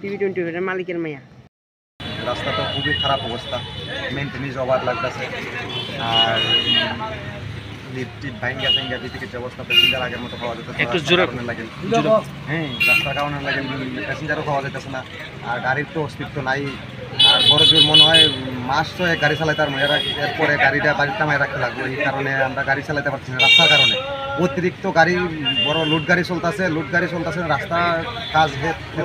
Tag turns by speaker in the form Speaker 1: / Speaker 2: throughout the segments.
Speaker 1: টিভি-20 মালিকের মেয়া।
Speaker 2: রাস্তা তো খুবই খারাপ অবস্থা, মেনটেনেন্স ওভার লাগতেছে। আর লিফট ভাইঙ্গা ফেঙ্গা কিছু অবস্থা, প্যাসেঞ্জার আগের মতো পাওয়া যেতেছে
Speaker 3: একটু জোরে
Speaker 2: লাগে। হ্যাঁ, রাস্তার কারণে লাগে প্যাসেঞ্জারও পাওয়া যেতেছে না, আর গাড়ির তো অস্তিত্ব নাই। আর বড় জোর মনে হয় মাস তো গাড়ি চালাতে আর এরপরে গাড়িটা বাড়ির নামায় রাখতে লাগবে। এই কারণে আমরা গাড়ি চালাতে পারছি না রাস্তার কারণে। অতিরিক্ত গাড়ি, বড় লুট গাড়ি চলতেছে, রাস্তা কাজ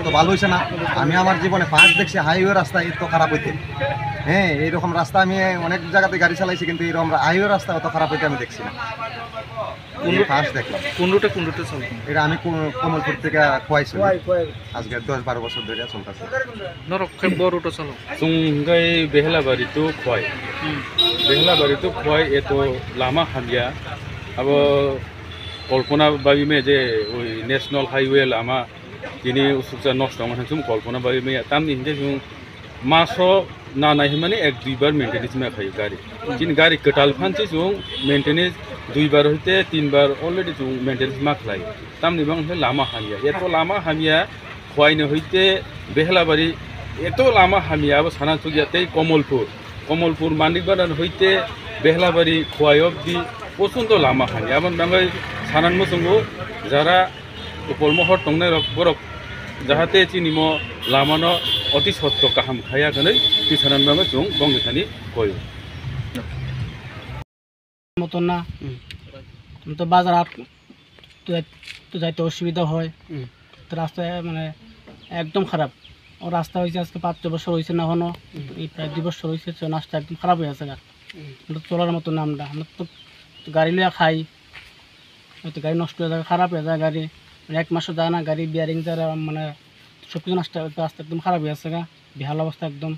Speaker 2: তো ভালো হয়েছে না। আমি আমার জীবনে ফার্স্ট দেখছি হাইওয়ে রাস্তা এত খারাপ হইতে। হ্যাঁ, এইরকম রাস্তা আমি অনেক জায়গাতে গাড়ি চালাইছি, কিন্তু এইরকম হাইওয়ে রাস্তা অত খারাপ হইতে আমি দেখছি না। ফার্স্ট দেখলাম।
Speaker 3: কোন রুটে চলবে
Speaker 2: এটা আমি কমলপুর থেকে খোয়াইছি, আজকে 10-12 বছর ধরে চলতেছে।
Speaker 3: বড় রুটে চলো
Speaker 4: जों बेहलाबारि तो खुवाई एत लामा हामिया। अब कल्पना बाबी में जे नेशनल हाईवे लामा दिनै उसुबजा नष्ट जों कल्पना बाबी में तामनि हिंदे जों मासो ना नाहि माने 1-2 बार मेंटेनेंस में खायो गाड़ी। जिन गाड़ी कटाल फानसे जों मेंटेनेंस 2 बार होते 3 बार अलरेडी जों मेंटेनेंस मा खायो। तामनि बां लामा हामिया एत लामा हामिया खुवाइनो होते बेहलाबारि एत लामा हामिया अब साना चुगियाते कमलपुर मानिकबाजान होते बेहलाबारि खुवायबदि पसंद लामा हामिया अब बांगाय सानान मोसंगो जारा उपलमहर तंनाय बरफ जाहाते चिनिमो लामानो अति सत्य गाहाम खायाखै ती सानान बांगाय जों बंगैखानि कयो
Speaker 1: মতন না তো বাজার হাট তো যাইতে অসুবিধা হয়। তো রাস্তায় মানে একদম খারাপ। ও রাস্তা হয়েছে আজকে 5-6 বছর হয়েছে না, এখনো এই প্রায় 2 বছর হয়েছে। রাস্তা একদম খারাপ হয়ে আছে। চলার মতো না। আমরা তো গাড়ি লিয়া খাই, হয়তো গাড়ি নষ্ট হয়ে যায়, খারাপ হয়ে যায় গাড়ি, মানে 1 মাসও যায় না গাড়ি বিয়ারিং যারা মানে সব কিছু নষ্ট। রাস্তা একদম খারাপ হয়ে আছে, বেহাল অবস্থা একদম।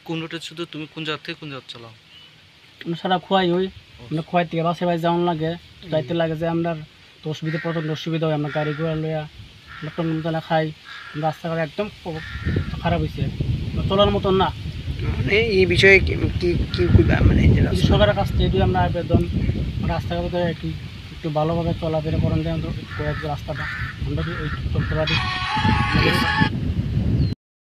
Speaker 3: কোন রুটে শুধু তুমি কোন জায়গা থেকে কোন জায়গা চালাও?
Speaker 1: আমরা সারা খোয়াই হই, আমরা খোয়াই থেকে বাসে বাই যাওয়ান লাগে, যাইতে লাগে যে আমরা তো অসুবিধা, প্রচণ্ড অসুবিধা হয়। আমরা গাড়ি ঘোড়া লইয়া আমরা টনতলা খাই। রাস্তাঘাট একদম খারাপ হয়েছে, চলার মতন না। এই বিষয়ে কি মানে সরকারের কাছ থেকে আমরা আবেদন, রাস্তাঘাট একটু ভালোভাবে চলাফেরা করেন দেয় রাস্তাটা, আমরা চলতে পারি।